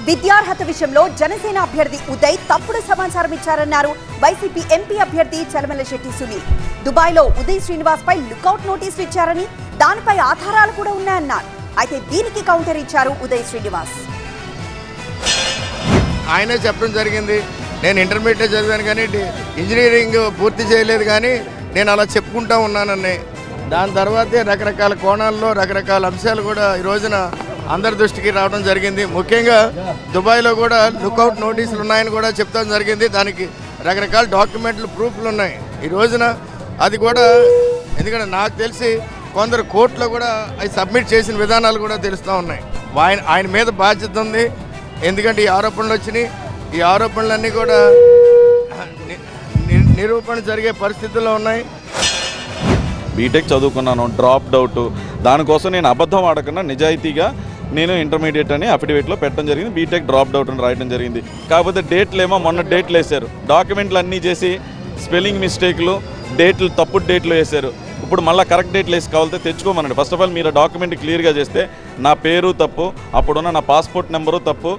విద్యార్హత విషయంలో జనసేన అభ్యర్థి ఉదయ్ తప్పుడు సమాచారం ఇచ్చారన్నారు వైసీపీ ఎంపీ అభ్యర్థి చలమలశెట్టి సునీల్. దుబాయ్లో ఉదయ్ శ్రీనివాస్ పై లుకౌట్ నోటీసులు ఇచ్చారని, దానిపై ఆధారాలు కూడా ఉన్నాయన్నారు. అయితే దీనికి కౌంటర్ ఇచ్చారు ఉదయ్ శ్రీనివాస్. ఆయనే చెప్పడం జరిగింది, నేను ఇంటర్మీడియట్ చదివాను కానీ ఇంజనీరింగ్ పూర్తి చేయలేదు, కానీ నేను అలా చెప్పుకుంటా ఉన్నానని. దాని తర్వాతే రకరకాల కోణాల్లో రకరకాల అంశాలు కూడా ఈ రోజున అందరి దృష్టికి రావడం జరిగింది. ముఖ్యంగా దుబాయ్లో కూడా లుకౌట్ నోటీసులు ఉన్నాయని కూడా చెప్తాం జరిగింది. దానికి రకరకాల డాక్యుమెంట్లు ప్రూఫ్లు ఉన్నాయి ఈ రోజున. అది కూడా ఎందుకంటే నాకు తెలిసి కొందరు కోర్టులో కూడా అవి సబ్మిట్ చేసిన విధానాలు కూడా తెలుస్తూ ఉన్నాయి. ఆయన మీద బాధ్యత ఉంది. ఎందుకంటే ఈ ఆరోపణలు వచ్చినాయి. ఈ ఆరోపణలన్నీ కూడా నిరూపణ జరిగే పరిస్థితుల్లో ఉన్నాయి. బీటెక్ చదువుకున్నాను, డ్రాప్డ్ అవుట్. దానికోసం నేను అబద్ధం ఆడకుండా నిజాయితీగా నేను ఇంటర్మీడియట్ అని అఫిడవిట్లో పెట్టడం జరిగింది. బీటెక్ డ్రాప్డ్ అవుట్ అని రాయడం జరిగింది. కాకపోతే డేట్లేమో మొన్న డేట్లు వేశారు, డాక్యుమెంట్లు అన్నీ చేసి స్పెల్లింగ్ మిస్టేక్లు, డేట్లు తప్పుడు డేట్లు వేశారు. ఇప్పుడు మళ్ళీ కరెక్ట్ డేట్లు వేసి కావాలితే తెచ్చుకోమనండి. ఫస్ట్ ఆఫ్ ఆల్ మీరు డాక్యుమెంట్ క్లియర్గా చేస్తే నా పేరు తప్పు, అప్పుడున్న నా పాస్పోర్ట్ నెంబరు తప్పు.